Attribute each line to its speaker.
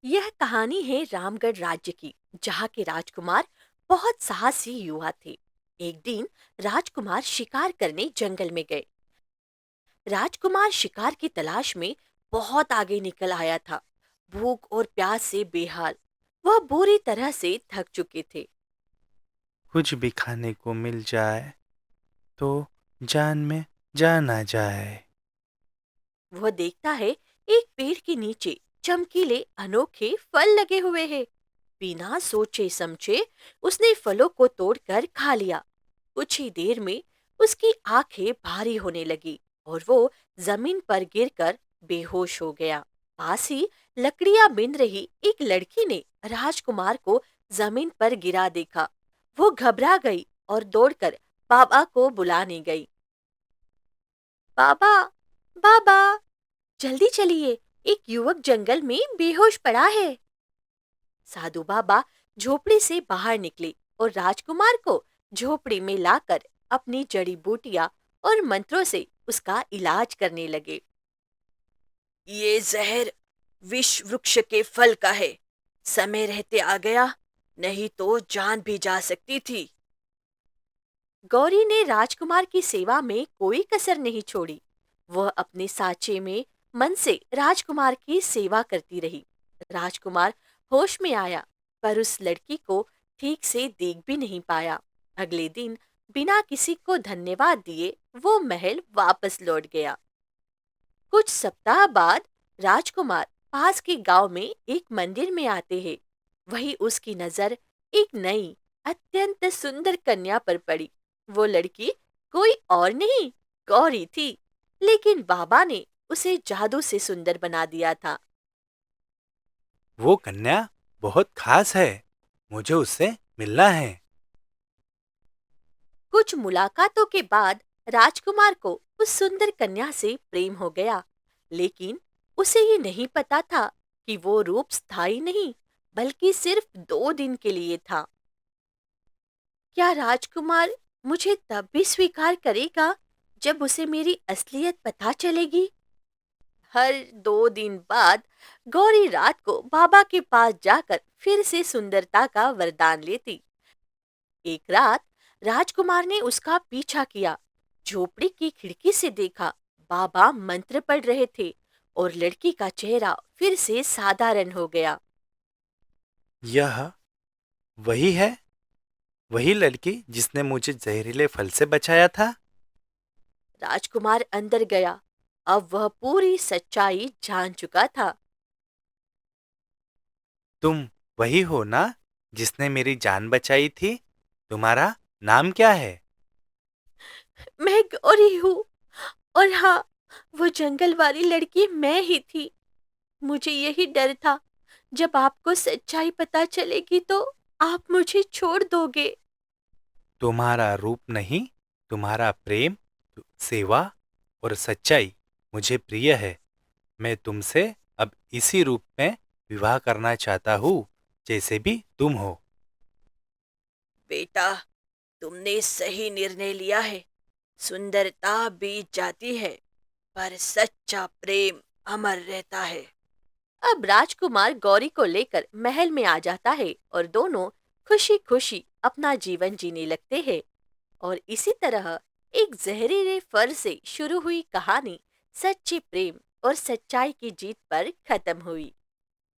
Speaker 1: यह कहानी है रामगढ़ राज्य की, जहाँ के राजकुमार बहुत साहसी युवा थे। एक दिन राजकुमार शिकार करने जंगल में गए। राजकुमार शिकार की तलाश में बहुत आगे निकल आया था। भूख और प्यास से बेहाल, वह बुरी तरह से थक चुके थे।
Speaker 2: कुछ भी खाने को मिल जाए तो जान में जान आ जाए।
Speaker 1: वह देखता है एक पेड़ के नीचे चमकीले अनोखे फल लगे हुए हैं। बिना सोचे समझे उसने फलों को तोड़कर खा लिया। कुछ ही देर में उसकी आंखें भारी होने लगी और वो जमीन पर गिरकर बेहोश हो गया। पास ही लकड़ियां बिन रही एक लड़की ने राजकुमार को जमीन पर गिरा देखा। वो घबरा गई और दौड़कर बाबा को बुलाने गई। बाबा, बाबा, जल्दी चलिए, एक युवक जंगल में बेहोश पड़ा है। साधु बाबा झोपड़ी से बाहर निकले और राजकुमार को झोपड़ी में लाकर अपनी जड़ी बूटियां और मंत्रों से उसका इलाज करने लगे। ये जहर विष वृक्ष के फल का है। समय रहते आ गया, नहीं तो जान भी जा सकती थी। गौरी ने राजकुमार की सेवा में कोई कसर नहीं छोड़ी। वह अपने साचे में मन से राजकुमार की सेवा करती रही। राजकुमार होश में आया, पर उस लड़की को ठीक से देख भी नहीं पाया। अगले दिन बिना किसी को धन्यवाद दिए वो महल वापस लौट गया। कुछ सप्ताह बाद राजकुमार पास के गांव में एक मंदिर में आते हैं। वही उसकी नजर एक नई अत्यंत सुंदर कन्या पर पड़ी। वो लड़की कोई और नहीं, गौरी थी। लेकिन बाबा ने उसे जादू से सुंदर बना दिया था।
Speaker 2: वो कन्या बहुत खास है। मुझे उससे मिलना है।
Speaker 1: कुछ मुलाकातों के बाद राजकुमार को उस सुंदर कन्या से प्रेम हो गया। लेकिन उसे ये नहीं पता था कि वो रूप स्थायी नहीं, बल्कि सिर्फ 2 दिन के लिए था। क्या राजकुमार मुझे तब भी स्वीकार करेगा जब उसे मेरी असलियत पता चलेगी? हर 2 दिन बाद गौरी रात को बाबा के पास जाकर फिर से सुंदरता का वरदान लेती। एक रात राजकुमार ने उसका पीछा किया। झोपड़ी की खिड़की से देखा, बाबा मंत्र पढ़ रहे थे और लड़की का चेहरा फिर से साधारण हो गया।
Speaker 2: यह वही है, वही लड़की जिसने मुझे जहरीले फल से बचाया था।
Speaker 1: राजकुमार अंदर गया। अब वह पूरी सच्चाई जान चुका था।
Speaker 2: तुम वही हो ना जिसने मेरी जान बचाई थी? तुम्हारा नाम क्या है?
Speaker 1: मैं गौरी हूँ, और हाँ, वो जंगल वाली लड़की मैं ही थी। मुझे यही डर था, जब आपको सच्चाई पता चलेगी तो आप मुझे छोड़ दोगे।
Speaker 2: तुम्हारा रूप नहीं, तुम्हारा प्रेम, सेवा और सच्चाई मुझे प्रिय है। मैं तुमसे अब इसी रूप में विवाह करना चाहता हूँ, जैसे भी तुम हो।
Speaker 1: बेटा, तुमने सही निर्णय लिया है। सुंदरता बीत जाती है, पर सच्चा प्रेम अमर रहता है। अब राजकुमार गौरी को लेकर महल में आ जाता है और दोनों खुशी खुशी अपना जीवन जीने लगते हैं। और इसी तरह एक जहरीले फर से शुरू हुई कहानी सच्चे प्रेम और सच्चाई की जीत पर खत्म हुई।